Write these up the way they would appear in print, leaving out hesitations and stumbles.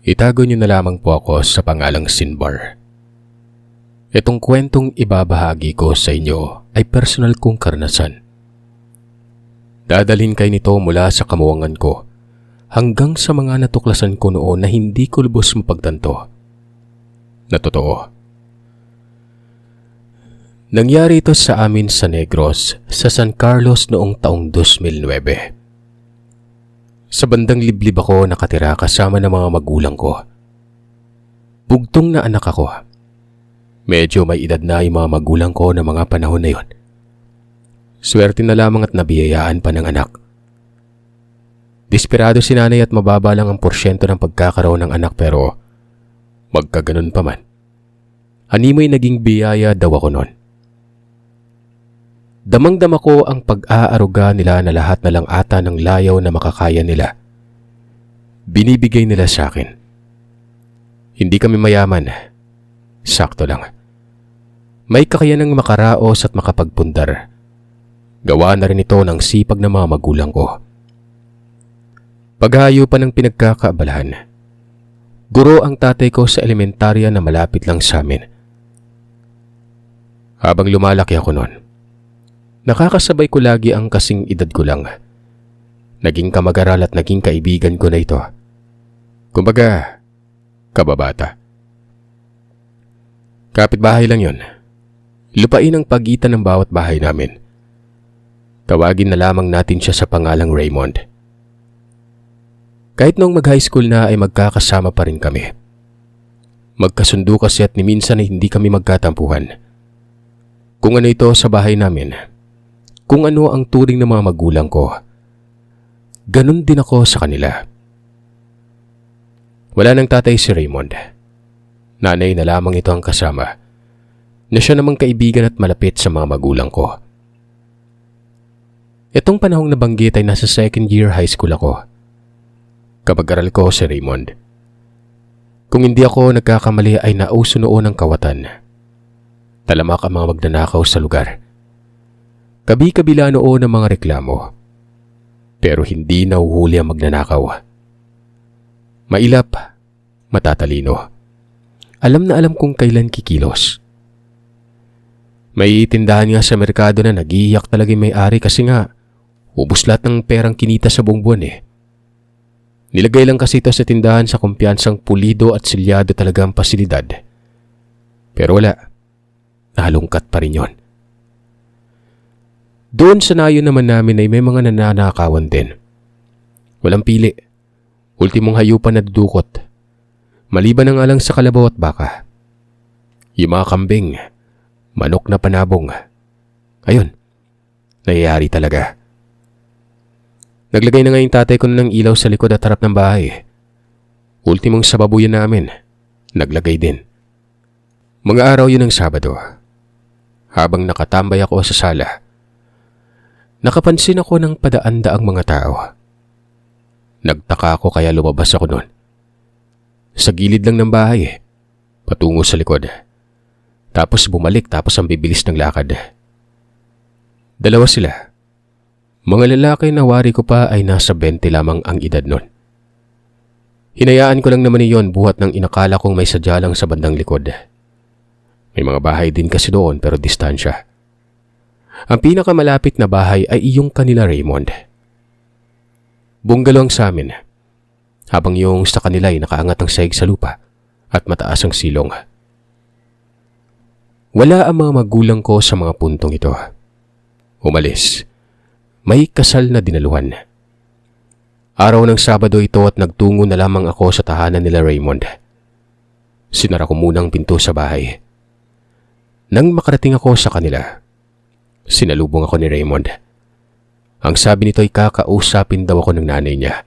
Itago niyo na lamang po ako sa pangalang Sinbar. Itong kwentong ibabahagi ko sa inyo ay personal kong karanasan. Dadalhin kayo nito mula sa kamuwangan ko hanggang sa mga natuklasan ko noon na hindi ko lubos mapagtanto. Na totoo. Nangyari ito sa amin sa Negros sa San Carlos noong taong 2009. Sa bandang liblib ako nakatira kasama ng mga magulang ko. Bugtong na anak ako. Medyo may edad na yung mga magulang ko ng mga panahon na yon. Swerte na lamang at nabiyayaan pa ng anak. Desperado si nanay at mababa lang ang porsyento ng pagkakaroon ng anak pero magkaganon pa man. Animoy naging biyaya daw ako noon. Damang-dama ko ang pag-aaruga nila na lahat na lang ata ng layaw na makakaya nila. Binibigay nila sa akin. Hindi kami mayaman. Sakto lang. May kakayanang makaraos at makapagpundar. Gawa na rin ito ng sipag ng mga magulang ko. Paghayo pa ng pinagkakaabalahan. Guro ang tatay ko sa elementarya na malapit lang sa amin. Habang lumalaki ako noon, nakakasabay ko lagi ang kasing edad ko lang. Naging kamag-aral at naging kaibigan ko na ito. Kumbaga, kababata. Kapitbahay lang yon. Lupain ang pagitan ng bawat bahay namin. Tawagin na lamang natin siya sa pangalang Raymond. Kahit noong mag-high school na ay magkakasama pa rin kami. Magkasundo kasi at ni minsan ay hindi kami magkatampuhan. Kung ano ito sa bahay namin, kung ano ang turing ng mga magulang ko, ganun din ako sa kanila. Wala nang tatay si Raymond. Nanay na lamang ito ang kasama, na siya namang kaibigan at malapit sa mga magulang ko. Itong panahong nabanggit ay nasa second year high school ako. Kapag-aral ko si Raymond. Kung hindi ako nagkakamali ay nauso noon ang kawatan. Talamak ang mga magnanakaw sa lugar. Kabi-kabila noon ang mga reklamo. Pero hindi nahuhuli ang magnanakaw. Mailap, matatalino. Alam na alam kung kailan kikilos. May tindahan nga sa merkado na nagiiyak talaga yung may-ari kasi nga ubos lahat ng perang kinita sa buong buwan eh. Nilagay lang kasi ito sa tindahan sa kumpiyansang pulido at silyado talaga ang pasilidad. Pero wala. Nalungkat pa rin yon. Doon sa nayo naman namin ay may mga nananakawan din. Walang pili. Ultimong hayupan na dudukot. Maliban na nga lang sa kalabaw at baka. Yung mga kambing, manok na panabong. Ayun, nangyayari talaga. Naglagay na nga yung tatay ko ng ilaw sa likod at harap ng bahay. Ultimong sa babuyan namin, naglagay din. Mga araw yun ng Sabado. Habang nakatambay ako sa sala, nakapansin ako ng padaan-daang mga tao. Nagtaka ako kaya lumabas ako noon. Sa gilid lang ng bahay, patungo sa likod. Tapos bumalik tapos ang bibilis ng lakad. Dalawa sila. Mga lalaki na wari ko pa ay nasa 20 lamang ang edad noon. Hinayaan ko lang naman iyon buhat ng inakala kong may sadya lang sa bandang likod. May mga bahay din kasi doon pero distansya. Ang pinakamalapit na bahay ay iyong kanila Raymond. Bungalo ang sa amin, habang yung sa kanila ay nakaangat ang sahig sa lupa at mataas ang silong. Wala ang mga magulang ko sa mga puntong ito. Umalis. May kasal na dinaluhan. Araw ng Sabado ito at nagtungo na lamang ako sa tahanan nila Raymond. Sinara ko muna ang pinto sa bahay. Nang makarating ako sa kanila, sinalubong ako ni Raymond. Ang sabi nito ay kakausapin daw ako ng nanay niya.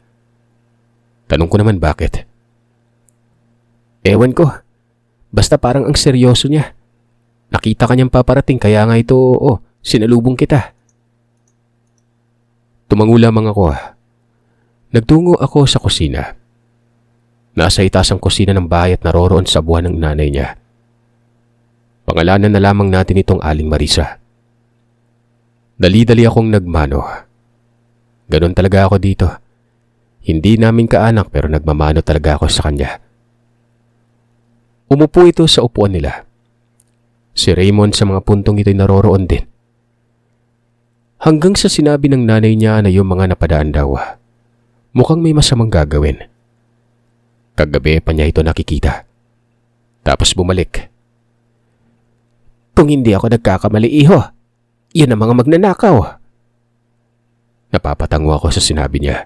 Tanong ko naman bakit. Ewan ko. Basta parang ang seryoso niya. Nakita ka niyang paparating kaya nga ito, sinalubong kita. Tumango lamang ako. Nagtungo ako sa kusina. Nasa itaas ang kusina ng bahay at naroroon sa buwan ng nanay niya. Pangalanan na lamang natin itong Aling Marisa. Dali-dali akong nagmano. Ganon talaga ako dito. Hindi namin kaanak pero nagmamano talaga ako sa kanya. Umupo ito sa upuan nila. Si Raymond sa mga puntong ito'y naroroon din. Hanggang sa sinabi ng nanay niya na yung mga napadaan daw, mukhang may masamang gagawin. Kagabi pa niya ito nakikita. Tapos bumalik. Kung hindi ako nagkakamali, iho, yan ang mga magnanakaw. Napapatango ako sa sinabi niya.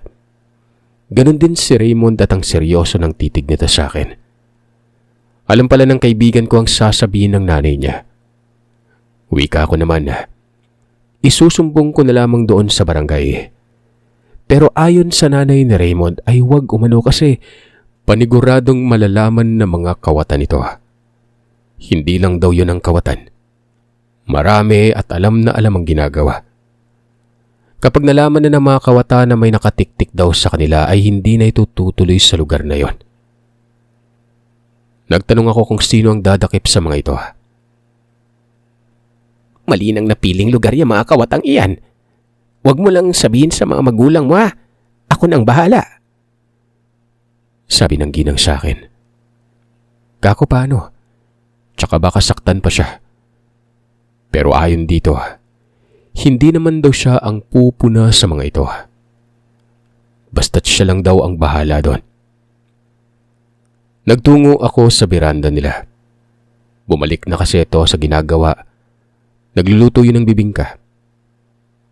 Ganon din si Raymond at ang seryoso ng titig nito sa akin. Alam pala ng kaibigan ko ang sasabihin ng nanay niya. Wika ko naman na isusumbong ko na lamang doon sa barangay. Pero ayon sa nanay ni Raymond ay huwag umano kasi paniguradong malalaman na mga kawatan ito. Hindi lang daw yun ang kawatan. Marami at alam na alam ang ginagawa. Kapag nalaman na ng mga kawatan na may nakatiktik daw sa kanila ay hindi na ito tutuloy sa lugar na yon. Nagtanong ako kung sino ang dadakip sa mga ito. Malinang napiling lugar yung mga kawatang iyan. Huwag mo lang sabihin sa mga magulang mo ha. Ako nang bahala. Sabi ng ginang sa akin. Kako paano? Tsaka baka saktan pa siya. Pero ayon dito, hindi naman daw siya ang pupuna sa mga ito. Basta't siya lang daw ang bahala doon. Nagtungo ako sa beranda nila. Bumalik na kasi ito sa ginagawa. Nagluluto yun ng bibingka.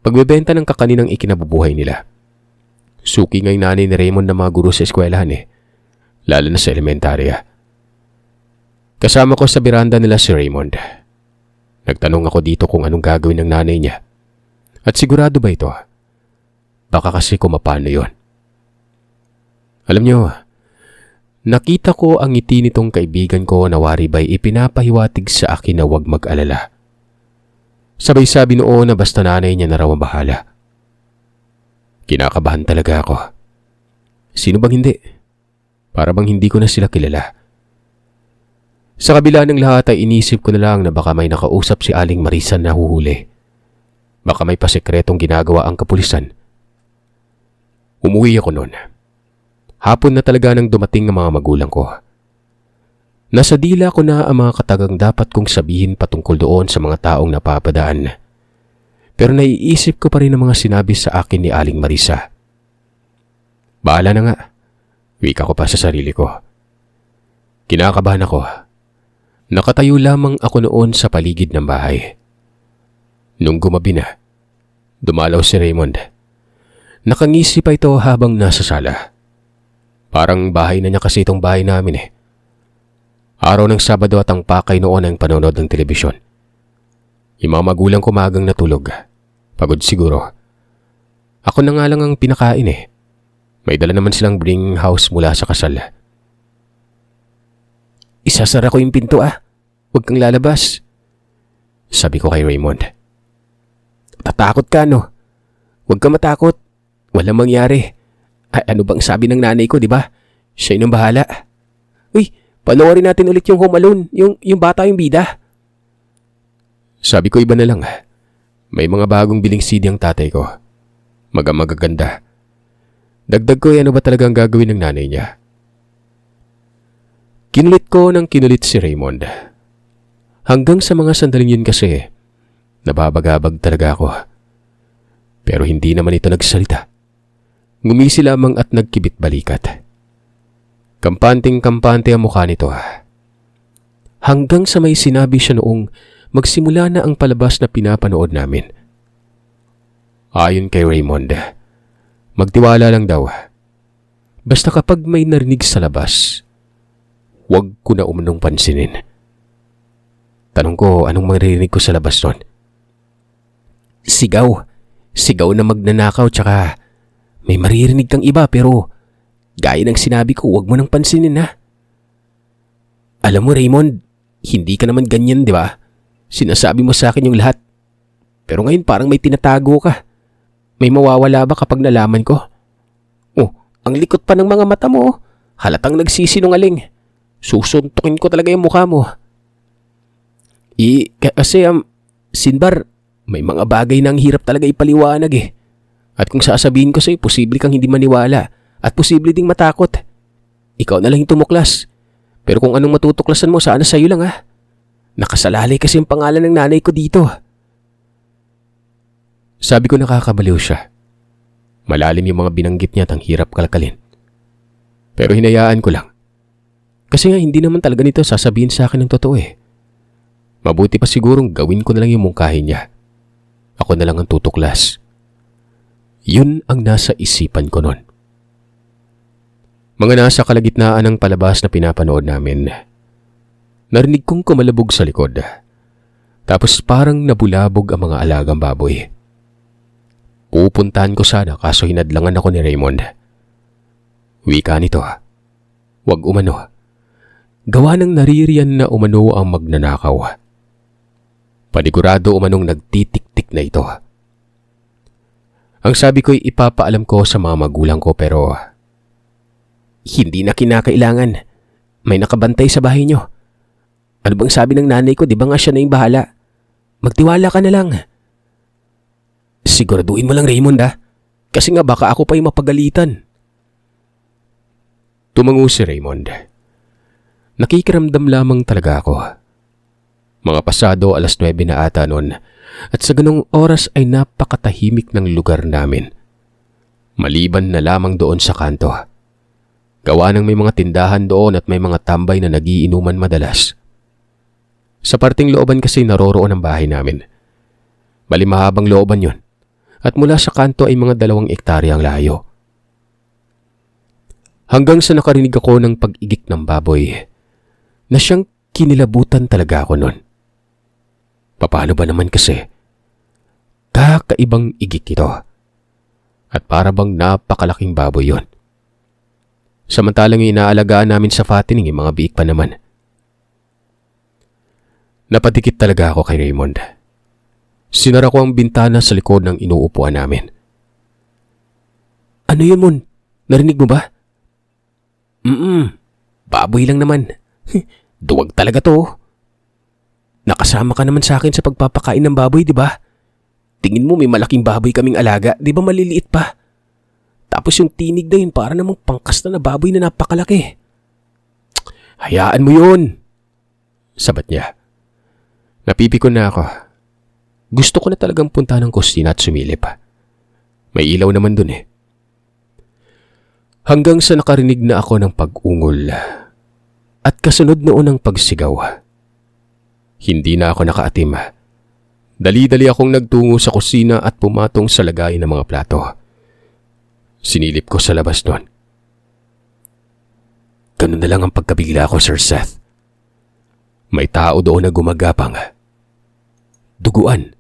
Pagbebenta ng kakaninang ikinabubuhay nila. Suki nga'y nanay ni Raymond na mga guro sa eskwelahan lalo na sa elementarya. Kasama ko sa beranda nila si Raymond. Nagtanong ako dito kung anong gagawin ng nanay niya. At sigurado ba ito? Baka kasi kung mapano yun. Alam niyo, nakita ko ang ngiti nitong kaibigan ko na wari ba'y ipinapahiwatig sa akin na huwag mag-alala. Sabay sabi noon na basta nanay niya na raw ang bahala. Kinakabahan talaga ako. Sino bang hindi? Para bang hindi ko na sila kilala. Sa kabila ng lahat ay inisip ko na lang na baka may nakausap si Aling Marisa na huhuli. Baka may pasekretong ginagawa ang kapulisan. Umuwi ako noon. Hapon na talaga nang dumating ang mga magulang ko. Nasa dila ko na ang mga katagang dapat kong sabihin patungkol doon sa mga taong napapadaan. Pero naiisip ko pa rin ang mga sinabi sa akin ni Aling Marisa. Bahala na nga. Wika ko pa sa sarili ko. Kinakabahan ako. Nakatayo lamang ako noon sa paligid ng bahay. Nung gumabi na, dumalaw si Raymond. Nakangisi pa ito habang nasa sala. Parang bahay na niya kasi itong bahay namin Araw ng Sabado at ang pakay noon ang panonood ng telebisyon. Yung mga magulang ko maagang natulog. Pagod siguro. Ako na nga lang ang pinakain May dala naman silang bring house mula sa kasal. Isasara ko yung pinto Huwag kang lalabas. Sabi ko kay Raymond. Tatakot ka no? Huwag ka matakot. Walang mangyari. Ano bang sabi ng nanay ko, di ba? Siya yung bahala. Uy, panoorin natin ulit yung Home Alone, yung bata yung bida. Sabi ko iba na lang. May mga bagong biling CD ang tatay ko. Magaganda. Dagdag ko ano ba talagang gagawin ng nanay niya. Kinulit ko ng kinulit si Raymond. Hanggang sa mga sandaling yun kasi, nababagabag talaga ako. Pero hindi naman ito nagsalita. Ngumisi lamang at nagkibit balikat. Kampanteng-kampante ang mukha nito. Hanggang sa may sinabi siya noong magsimula na ang palabas na pinapanood namin. Ayon kay Raymond, magtiwala lang daw. Basta kapag may narinig sa labas, huwag ko na umanong pansinin. Tanong ko anong maririnig ko sa labas nun. Sigaw. Sigaw na magnanakaw tsaka may maririnig kang iba pero gaya ng sinabi ko huwag mo nang pansinin Alam mo Raymond, hindi ka naman ganyan di ba? Sinasabi mo sa akin yung lahat. Pero ngayon parang may tinatago ka. May mawawala ba kapag nalaman ko? Oh, ang likot pa ng mga mata mo. Halatang nagsisinungaling. Susuntukin ko talaga yung mukha mo. Kasi Sinbar, may mga bagay na ang hirap talaga ipaliwanag At kung sasabihin ko sa'yo, posible kang hindi maniwala at posible ding matakot. Ikaw na lang yung tumuklas. Pero kung anong matutuklasan mo, sana sa'yo lang ha. Nakasalalay kasi ang pangalan ng nanay ko dito. Sabi ko nakakabaliw siya. Malalim yung mga binanggit niya at ang hirap kalkalin. Pero hinayaan ko lang. Kasi nga hindi naman talaga nito sasabihin sa akin ng totoo eh. Mabuti pa sigurong gawin ko na lang yung mungkahin niya. Ako na lang ang tutuklas. Yun ang nasa isipan ko noon. Mga nasa kalagitnaan ng palabas na pinapanood namin. Narinig kong kumalabog sa likod. Tapos parang nabulabog ang mga alagang baboy. Pupuntahan ko sana kaso hinadlangan ako ni Raymond. Wika nito ha. Huwag umano. Gawa ng naririyan na umano ang magnanakaw. Panigurado umanong nagtitik-tik na ito. Ang sabi ko'y ipapaalam ko sa mga magulang ko pero hindi na kinakailangan. May nakabantay sa bahay nyo. Ano bang sabi ng nanay ko? Di ba nga siya na yung bahala? Magtiwala ka na lang. Siguraduhin mo lang Raymond ha. Kasi nga baka ako pa yung mapagalitan. Tumango si Raymond. Nakikiramdam lamang talaga ako. Mga pasado 9:00 na ata noon at sa ganong oras ay napakatahimik ng lugar namin. Maliban na lamang doon sa kanto. Gawa ng may mga tindahan doon at may mga tambay na nagiinuman madalas. Sa parting looban kasi naroroon ang bahay namin. Bali mahabang looban yun at mula sa kanto ay mga 2 hektarya ang layo. Hanggang sa nakarinig ako ng pag-igik ng baboy na siyang kinilabutan talaga ako noon. Paano ba naman kasi? Kakaibang igik ito. At para bang napakalaking baboy yon. Samantalang inaalagaan namin sa fattening yung mga biik pa naman. Napadikit talaga ako kay Raymond. Sinara ko ang bintana sa likod ng inuupuan namin. Ano yun, Mon? Narinig mo ba? Baboy lang naman. Duwag talaga to. Nakasama ka naman sa akin sa pagpapakain ng baboy, di ba? Tingin mo may malaking baboy kaming alaga, di ba maliliit pa? Tapos yung tinig na yun para namang pangkas na baboy na napakalaki. Hayaan mo yun. Sabat niya. Napipikon na ako. Gusto ko na talagang punta ng kusina at sumilip. May ilaw naman dun eh. Hanggang sa nakarinig na ako ng pag-ungol at kasunod noon ang pagsigaw. Hindi na ako nakaatim. Dali-dali akong nagtungo sa kusina at pumatong sa lagayan ng mga plato. Sinilip ko sa labas noon. Ganun na lang ang pagkabigla ko, Sir Seth. May tao doon na gumagapang. Duguan.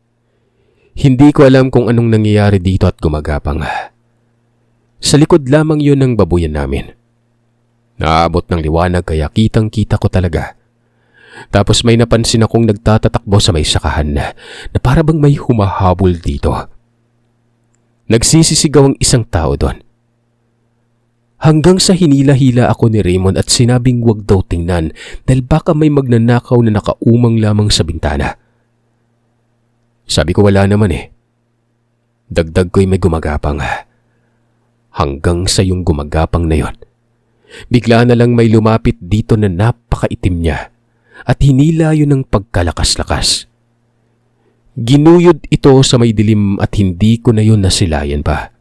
Hindi ko alam kung anong nangyayari dito at gumagapang. Sa likod lamang yun ng babuyan namin. Naabot ng liwanag kaya kitang-kita ko talaga. Tapos may napansin akong nagtatatakbo sa may sakahan na para bang may humahabol dito. Nagsisisigaw ang isang tao doon. Hanggang sa hinila-hila ako ni Raymond at sinabing wag daw tingnan dahil baka may magnanakaw na nakaumang lamang sa bintana. Sabi ko wala naman eh. Dagdag ko'y may gumagapang. Hanggang sa yung gumagapang na yon. Bigla na lang may lumapit dito na napakaitim niya at hinila yun ng pagkalakas-lakas. Ginuyod ito sa may dilim at hindi ko na yun nasilayan pa.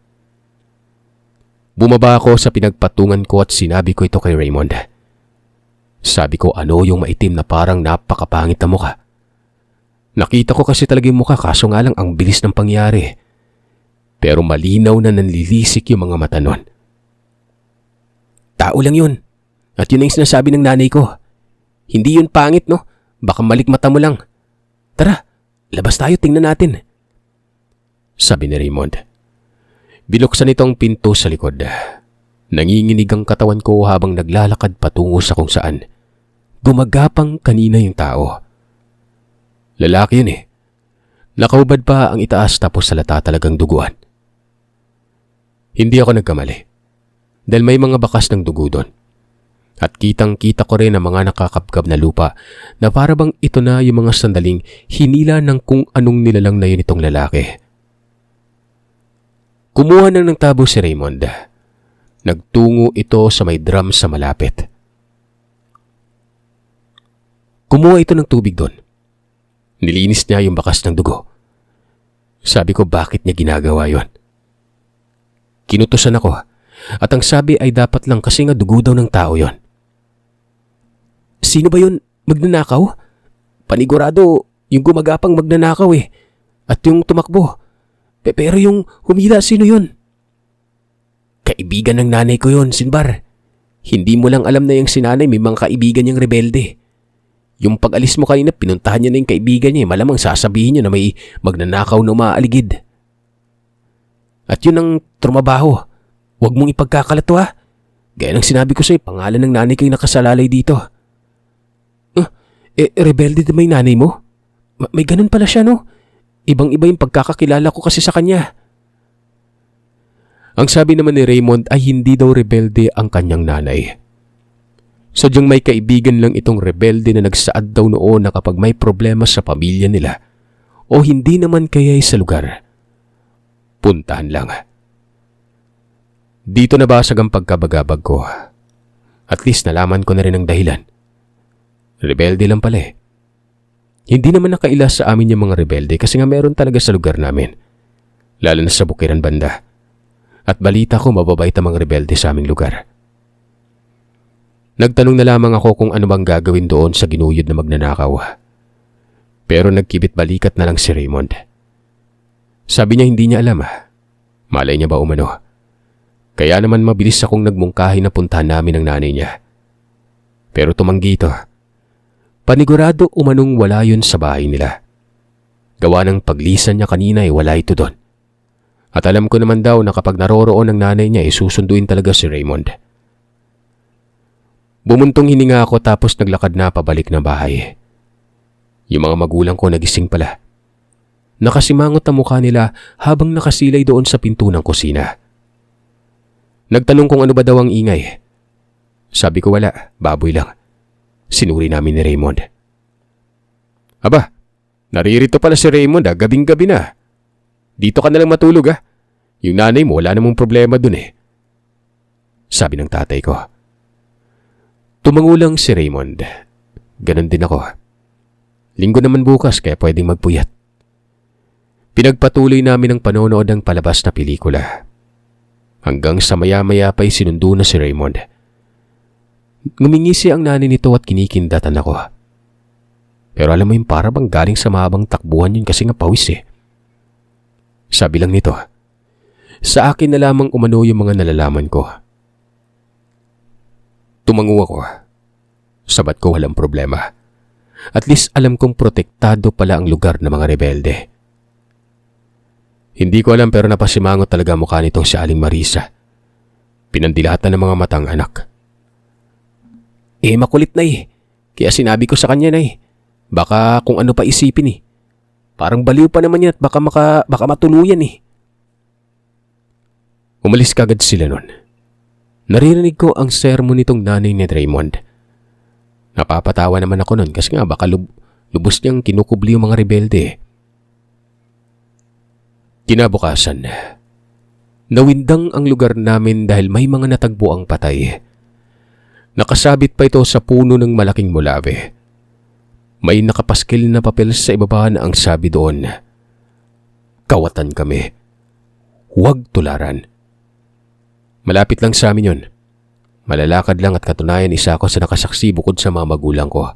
Bumaba ako sa pinagpatungan ko at sinabi ko ito kay Raymond. Sabi ko ano yung maitim na parang napakapangit na mukha. Nakita ko kasi talaga yung mukha kaso nga lang ang bilis ng pangyari. Pero malinaw na nanlilisik yung mga mata nun. Tao lang yun. At yun ang sinasabi ng nanay ko. Hindi yun pangit no? Baka malikmata mo lang. Tara, labas tayo tingnan natin. Sabi ni Raymond. Binuksan ito ang pinto sa likod. Nanginginig ang katawan ko habang naglalakad patungo sa kung saan. Gumagapang kanina yung tao. Lalaki yun eh. Nakaubad pa ang itaas tapos salata talagang duguan. Hindi ako nagkamali. Dahil may mga bakas ng dugo doon. At kitang-kita ko rin ang mga nakakapkab na lupa na para bang ito na yung mga sandaling hinila ng kung anong nilalang na yun itong lalaki. Kumuha na ng tabo si Raymond. Nagtungo ito sa may drum sa malapit. Kumuha ito ng tubig doon. Nilinis niya yung bakas ng dugo. Sabi ko bakit niya ginagawa yon. Kinutusan ako at ang sabi ay dapat lang kasi nga dugo daw ng tao yon. Sino ba yun? Magnanakaw? Panigurado yung gumagapang magnanakaw eh. At yung tumakbo. Pero yung humila, sino yun? Kaibigan ng nanay ko yon, Sinbar. Hindi mo lang alam na yung sinanay may mga kaibigan niyang rebelde. Yung pag-alis mo kanina, pinuntahan niya na yung kaibigan niya. Malamang sasabihin niya na may magnanakaw na umaaligid. At yun ang trumabaho. Huwag mong ipagkakalato ha. Gaya ng sinabi ko sa'yo, pangalan ng nanay ko yung nakasalalay dito. Rebelde din may nanay mo? May ganun pala siya no? Ibang-iba yung pagkakakilala ko kasi sa kanya. Ang sabi naman ni Raymond ay hindi daw rebelde ang kanyang nanay. Sadyang may kaibigan lang itong rebelde na nagsaad daw noon na kapag may problema sa pamilya nila o hindi naman kaya'y sa lugar, puntahan lang. Dito nabasag ang pagkabagabag ko. At least nalaman ko na rin ang dahilan. Rebelde lang pala eh. Hindi naman nakaila sa amin yung mga rebelde kasi nga meron talaga sa lugar namin. Lalo na sa Bukiran banda. At balita ko mababait ang mga rebelde sa aming lugar. Nagtanong na lamang ako kung ano bang gagawin doon sa ginuyod na magnanakaw. Pero nagkibit balikat na lang si Raymond. Sabi niya hindi niya alam. Malay niya ba umano? Kaya naman mabilis akong nagmungkahi na puntahan namin ang nanay niya. Pero tumanggi ito. Panigurado umanong wala yun sa bahay nila. Gawa ng paglisan niya kanina ay wala ito doon. At alam ko naman daw na kapag naroroon ang nanay niya ay susunduin talaga si Raymond. Bumuntong hininga ako tapos naglakad na pabalik ng bahay. Yung mga magulang ko nagising pala. Nakasimangot ang mukha nila habang nakasilay doon sa pinto ng kusina. Nagtanong kung ano ba daw ang ingay. Sabi ko wala, baboy lang. Sinuri namin ni Raymond. Aba, naririto pala si Raymond gabing-gabi na. Dito ka na lang matulog Yung nanay mo wala namang problema dun eh. Sabi ng tatay ko. Tumangulang si Raymond. Ganon din ako. Linggo naman bukas kaya pwedeng magpuyat. Pinagpatuloy namin ang panonood ng palabas na pelikula. Hanggang sa maya-maya pa'y sinundo na si Raymond. Ngumingisi ang nanay nito at kinikindatan ako. Pero alam mo yung para bang galing sa mahabang takbuhan yun kasi nga pawis eh. Sabi lang nito, sa akin na lamang umano yung mga nalalaman ko. Tumango ako. Sabat ko walang problema. At least alam kong protektado pala ang lugar ng mga rebelde. Hindi ko alam pero napasimangot talaga mukha nitong si Aling Marisa. Pinandilatan ng mga matang anak. Makulit na eh. Kaya sinabi ko sa kanya na eh. Baka kung ano pa isipin eh. Parang baliw pa naman yan at baka matuluyan eh. Umalis kagad sila nun. Naririnig ko ang sermon nitong nanay ni Raymond. Napapatawa naman ako nun kasi nga baka lubos niyang kinukubli yung mga rebelde. Kinabukasan, nawindang ang lugar namin dahil may mga natagpo ang patay. Nakasabit pa ito sa puno ng malaking mulave. May nakapaskil na papel sa ibaba na ang sabi doon, "Kawatan kami. Huwag tularan." Malapit lang sa amin yun. Malalakad lang at katunayan isa ako sa nakasaksi bukod sa mga magulang ko.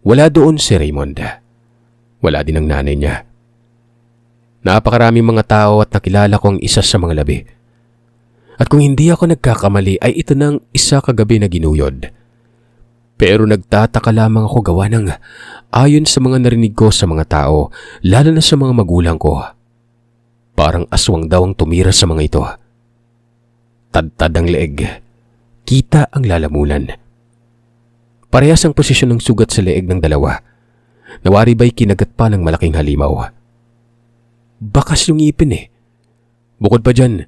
Wala doon si Raymond. Wala din ang nanay niya. Napakaraming mga tao at nakilala ko ang isa sa mga labi. At kung hindi ako nagkakamali ay ito nang isa kagabi na ginuyod. Pero nagtataka lamang ako gawa ng ayon sa mga narinig ko sa mga tao, lalo na sa mga magulang ko. Parang aswang daw ang tumira sa mga ito. Tad-tad ang leeg. Kita ang lalamunan. Parehas ang posisyon ng sugat sa leeg ng dalawa. Nawari ba'y kinagat pa ng malaking halimaw. Bakas yung ngipin eh. Bukod pa dyan,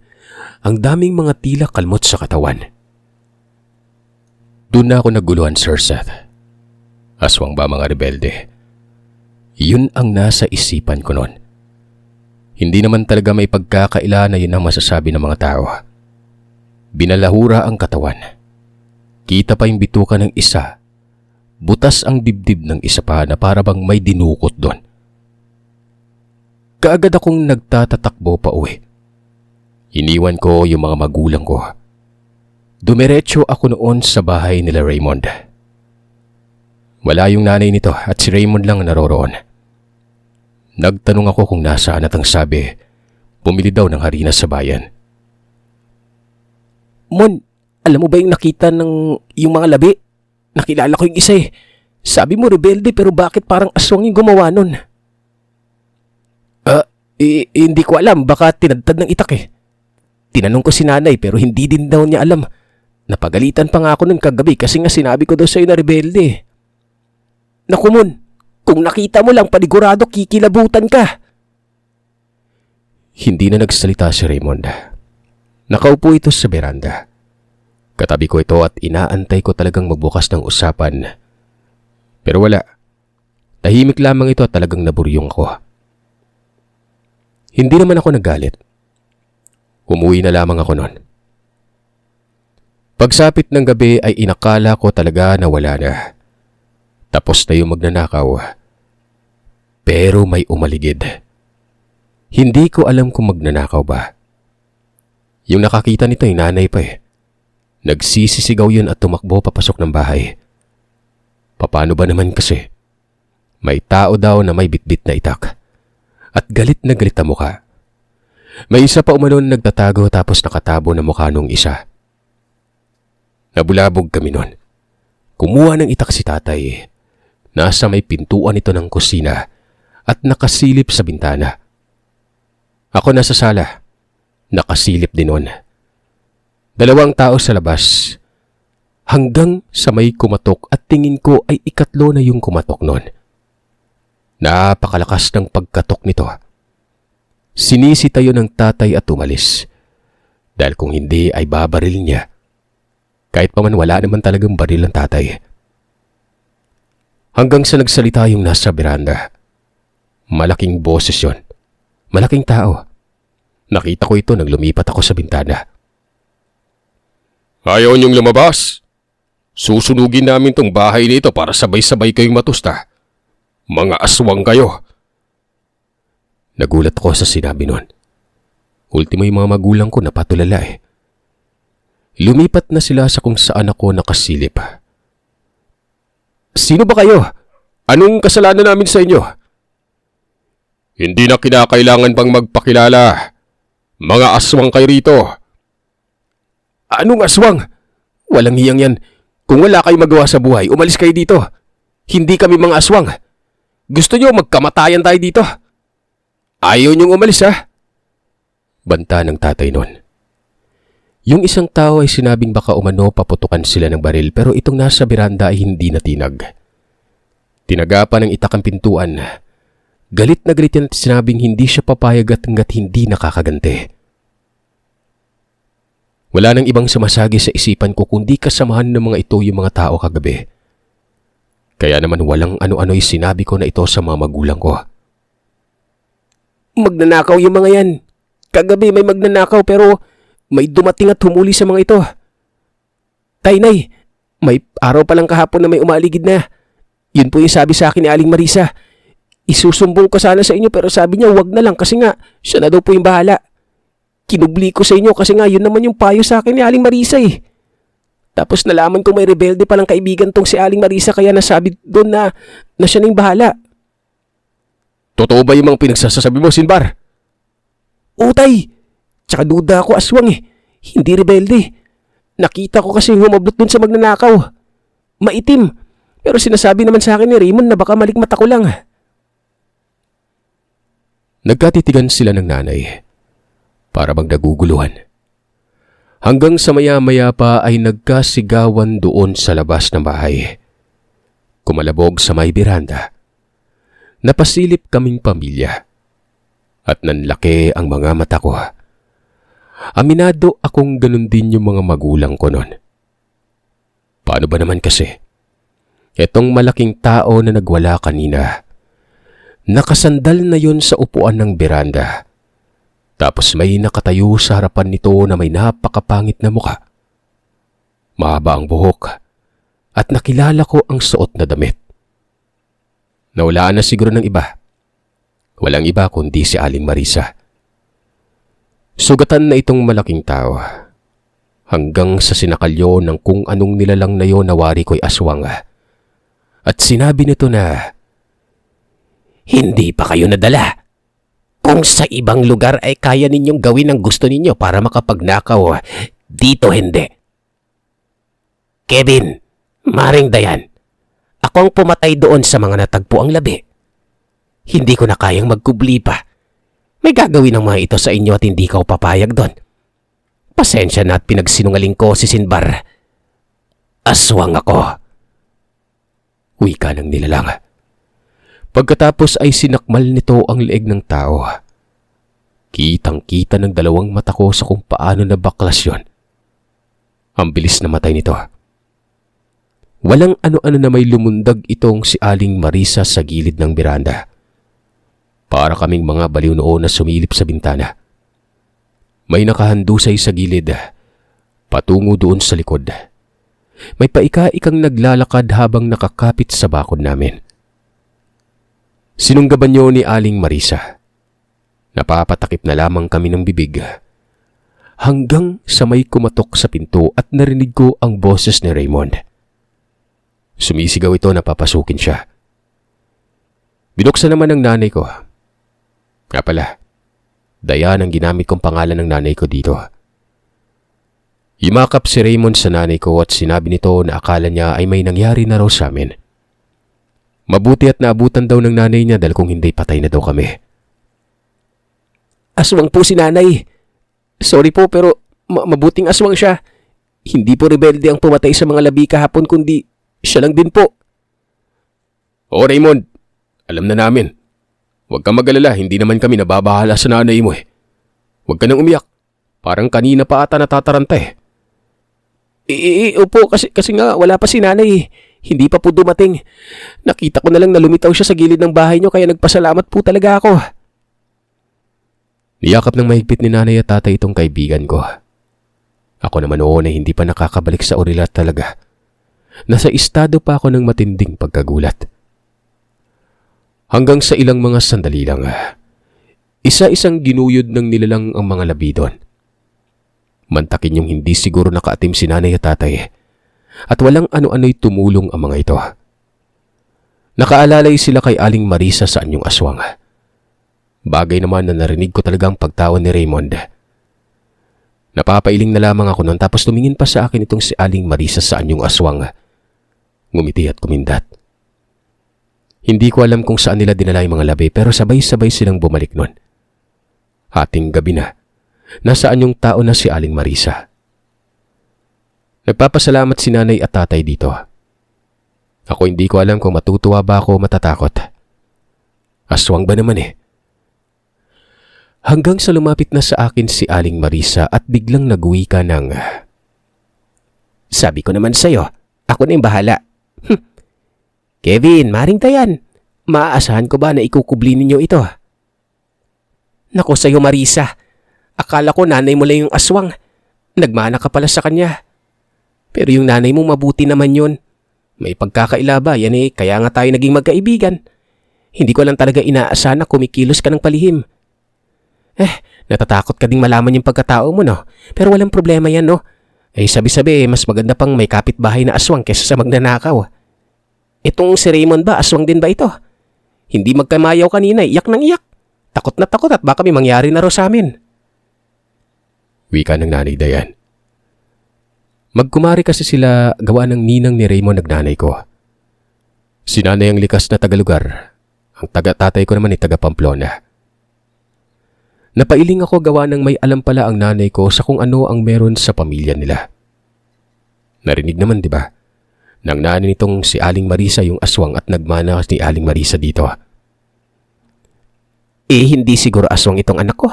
ang daming mga tila kalmot sa katawan. Doon na ako naguluhan, Sir Seth. Aswang ba mga rebelde? Yun ang nasa isipan ko noon. Hindi naman talaga may pagkakaila na yun ang masasabi ng mga tao. Binalahura ang katawan. Kita pa yung bituka ng isa. Butas ang dibdib ng isa pa na para bang may dinukot doon. Kaagad akong nagtatatakbo pa uwi. Iniwan ko yung mga magulang ko. Dumiretso ako noon sa bahay nila Raymond. Wala yung nanay nito at si Raymond lang naroroon. Nagtanong ako kung nasaan at ang sabi, bumili daw ng harina sa bayan. Mon, alam mo ba yung nakita ng yung mga labi? Nakilala ko yung isa eh. Sabi mo rebelde pero bakit parang aswang yung gumawa nun? Hindi ko alam, baka tinadtad ng itak eh. Tinanong ko si nanay pero hindi din daw niya alam. Napagalitan pa nga ako nun kagabi kasi nga sinabi ko daw sa'yo na rebelde eh. Naku Mon, kung nakita mo lang panigurado kikilabutan ka. Hindi na nagsalita si Raymond. Nakaupo ito sa beranda. Katabi ko ito at inaantay ko talagang magbukas ng usapan. Pero wala. Tahimik lamang ito at talagang naburyong ako. Hindi naman ako nagalit. Umuwi na lamang ako noon. Pagsapit ng gabi ay inakala ko talaga na wala na. Tapos na yung magnanakaw. Pero may umaligid. Hindi ko alam kung magnanakaw ba. Yung nakakita nito ay nanay pa eh. Nagsisisigaw yun at tumakbo papasok ng bahay. Paano ba naman kasi? May tao daw na may bitbit na itak. At galit na galit ang mukha. May isa pa umanon nagtatago tapos nakatabo na mukha nung isa. Nabulabog kami nun. Kumuha ng itak si tatay. Nasa may pintuan ito ng kusina at nakasilip sa bintana. Ako nasa sala. Nakasilip din nun. Dalawang tao sa labas. Hanggang sa may kumatok at tingin ko ay ikatlo na yung kumatok nun. Napakalakas ng pagkatok nito. Sinisi tayo ng tatay at umalis. Dahil kung hindi ay babaril niya. Kahit pa man wala naman talagang baril ang tatay. Hanggang sa nagsalita yung nasa beranda. Malaking boses yun. Malaking tao. Nakita ko ito nang lumipat ako sa bintana. Ayaw niyong lumabas? Susunugin namin tong bahay nito para sabay-sabay kayong matusta. Mga aswang kayo. Nagulat ko sa sinabi nun. Ultimo yung mga magulang ko napatulala eh. Lumipat na sila sa kung saan ako nakasilip. Sino ba kayo? Anong kasalanan namin sa inyo? Hindi na kinakailangan pang magpakilala. Mga aswang kayo rito. Anong aswang? Walang hiyang yan. Kung wala kayong magawa sa buhay, umalis kayo dito. Hindi kami mga aswang. Gusto nyo magkamatayan tayo dito? Ayaw nyong umalis ha? Banta ng tatay nun. Yung isang tao ay sinabing baka umano paputukan sila ng baril pero itong nasa beranda ay hindi natinag. Tinagapan ng itak ang pintuan. Galit na galit yan at sinabing hindi siya papayag at hanggat hindi nakakaganti. Wala nang ibang sumasagi sa isipan ko kundi kasamahan ng mga ito yung mga tao kagabi. Kaya naman walang ano-ano'y sinabi ko na ito sa mga magulang ko. Magnanakaw yung mga yan. Kagabi may magnanakaw pero may dumating at humuli sa mga ito. Tay-nay, may araw pa lang kahapon na may umaligid na. Yun po yung sabi sa akin ni Aling Marisa. Isusumbong ko sana sa inyo pero sabi niya wag na lang kasi nga siya na daw po yung bahala. Kinubli ko sa inyo kasi nga yun naman yung payo sa akin ni Aling Marisa eh. Tapos nalaman ko may rebelde palang kaibigan tong si Aling Marisa kaya nasabi doon na siya na yung bahala. Totoo ba yung mga pinagsasabi mo, Sinbar? Utay! Tsaka duda ako aswang eh. Hindi rebelde. Nakita ko kasi humablot dun sa magnanakaw. Maitim. Pero sinasabi naman sa akin ni Raymond na baka malikmata ko lang. Nagkatitigan sila ng nanay. Para bang naguguluhan. Hanggang sa maya-maya pa ay nagkasigawan doon sa labas ng bahay. Kumalabog sa may beranda. Napasilip kaming pamilya. At nanlaki ang mga mata ko. Aminado akong ganun din yung mga magulang ko noon. Paano ba naman kasi? Etong malaking tao na nagwala kanina. Nakasandal na yon sa upuan ng beranda. Tapos may nakatayo sa harapan nito na may napakapangit na muka. Mahaba ang buhok. at nakilala ko ang suot na damit. Nawalaan na siguro ng iba. Walang iba kundi si Aling Marisa. Sugatan na itong malaking tao. Hanggang sa sinakalyo ng kung anong nilalang na yon na wari ko'y aswang. At sinabi nito na, Hindi pa kayo nadala. Kung sa ibang lugar ay kaya ninyong gawin ang gusto ninyo para makapagnakaw, dito hindi. Kevin, Maring Dayan, ako ang pumatay doon sa mga natagpo ang labi. Hindi ko na kayang magkubli pa. May gagawin ng mga ito sa inyo at hindi ka papayag doon. Pasensya na at pinagsinungaling ko si Sinbar. Aswang ako. Wika ng nilalang. Pagkatapos ay sinakmal nito ang leeg ng tao. Kitang-kita ng dalawang mata ko sa kung paano nabaklas yun. Ang bilis na matay nito. Walang ano-ano na may lumundag itong si Aling Marisa sa gilid ng beranda. Para kaming mga baliw noon na sumilip sa bintana. May nakahandusay sa gilid, patungo doon sa likod. May paika-ikang naglalakad habang nakakapit sa bakod namin. Sinunggaban niyo ni Aling Marisa. Napapatakip na lamang kami ng bibig. Hanggang sa may kumatok sa pinto at narinig ko ang boses ni Raymond. Sumisigaw ito na papasukin siya. Binuksan naman ng nanay ko. Nga pala, Dayan ang ginamit kong pangalan ng nanay ko dito. Yumakap si Raymond sa nanay ko at sinabi nito na akala niya ay may nangyari na raw sa amin. Mabuti at naabutan daw ng nanay niya dahil kung hindi patay na daw kami. Aswang po si nanay. Sorry po pero mabuting aswang siya. Hindi po rebelde ang pumatay sa mga labi kahapon kundi siya lang din po. O Raymond, alam na namin. Huwag kang mag-alala, hindi naman kami nababahala sa nanay mo eh. Huwag ka nang umiyak. Parang kanina pa ata natataranta eh. Opo, kasi nga wala pa si nanay. Hindi pa po dumating. Nakita ko na lang na lumitaw siya sa gilid ng bahay niyo kaya nagpasalamat po talaga ako. Niyakap ng mahigpit ni nanay at tatay itong kaibigan ko. Ako naman noon ay hindi pa nakakabalik sa orilat talaga. Nasa estado pa ako ng matinding pagkagulat. Hanggang sa ilang mga sandali lang, isa-isang ginuyod ng nilalang ang mga labi doon. Mantakin yung hindi siguro nakaatim si nanay at tatay. At walang ano-ano'y tumulong ang mga ito. Nakaalalay sila kay Aling Marisa sa anyong aswang. Bagay naman na narinig ko talagang pagtawan ni Raymond. Napapailing na lamang ako noon tapos tumingin pa sa akin itong si Aling Marisa sa anyong aswang. Ngumiti at kumindat. Hindi ko alam kung saan nila dinala yung mga labi pero sabay-sabay silang bumalik noon. Hating gabi na. Nasaan yung tao na si Aling Marisa? Nagpapasalamat si nanay at tatay dito. Ako hindi ko alam kung matutuwa ba ako o matatakot. Aswang ba naman eh. Hanggang sa lumapit na sa akin si Aling Marisa at biglang nag-uwi ka ng... Sabi ko naman sa'yo, ako na yung bahala. Kevin, Maring Dayan, maaasahan ko ba na ikukubli ninyo ito? Naku sa'yo Marisa, akala ko nanay mo lang yung aswang. Nagmana ka pala sa kanya. Pero yung nanay mo mabuti naman yun. May pagkakailaba, yan eh, kaya nga tayo naging magkaibigan. Hindi ko lang talaga inaasahan na kumikilos ka ng palihim. Natatakot ka ding malaman yung pagkatao mo, no? Pero walang problema yan, no? Sabi-sabi, mas maganda pang may kapitbahay na aswang kesa sa magnanakaw. Itong si Raymond ba, aswang din ba ito? Hindi magkamayaw kanina, iyak ng iyak. Takot na takot at baka may mangyari na raw sa amin. Wika ng nanay Dayan. Magkumari kasi sila gawa ng ninang ni Raymond nagnanay ko. Si nanay ang likas na tagalugar. Ang taga-tatay ko naman ay taga-Pamplona. Napailing ako gawa ng may alam pala ang nanay ko sa kung ano ang meron sa pamilya nila. Narinig naman, di ba? Nang nanay nitong si Aling Marisa yung aswang at nagmana ni Aling Marisa dito. Hindi siguro aswang itong anak ko.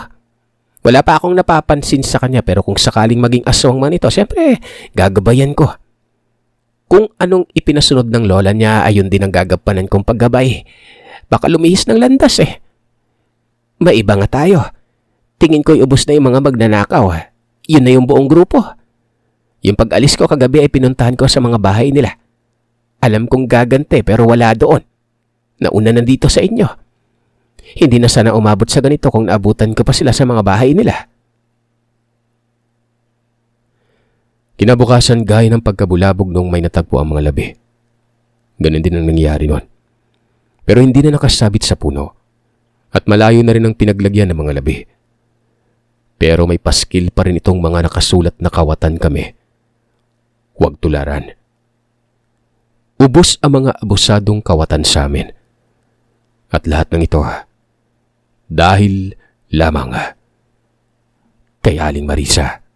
Wala pa akong napapansin sa kanya pero kung sakaling maging aswang man ito, siyempre, gagabayan ko. Kung anong ipinasunod ng lola niya, ayun din ang gagampanan kong paggabay. Baka lumihis ng landas eh. Maiba nga tayo. Tingin ko'y ubos na yung mga magnanakaw. Yun na yung buong grupo. Yung pag-alis ko kagabi ay pinuntahan ko sa mga bahay nila. Alam kong gagante pero wala doon. Nauna na dito sa inyo. Hindi na sana umabot sa ganito kung naabutan ko pa sila sa mga bahay nila. Kinabukasan gaya ng pagkabulabog nung may natagpo ang mga labi. Ganon din ang nangyari noon. Pero hindi na nakasabit sa puno at malayo na rin ang pinaglagyan ng mga labi. Pero may paskil pa rin itong mga nakasulat na kawatan kami. Huwag tularan. Ubos ang mga abusadong kawatan sa amin. At lahat ng ito, dahil lamang kay Aling Marisa.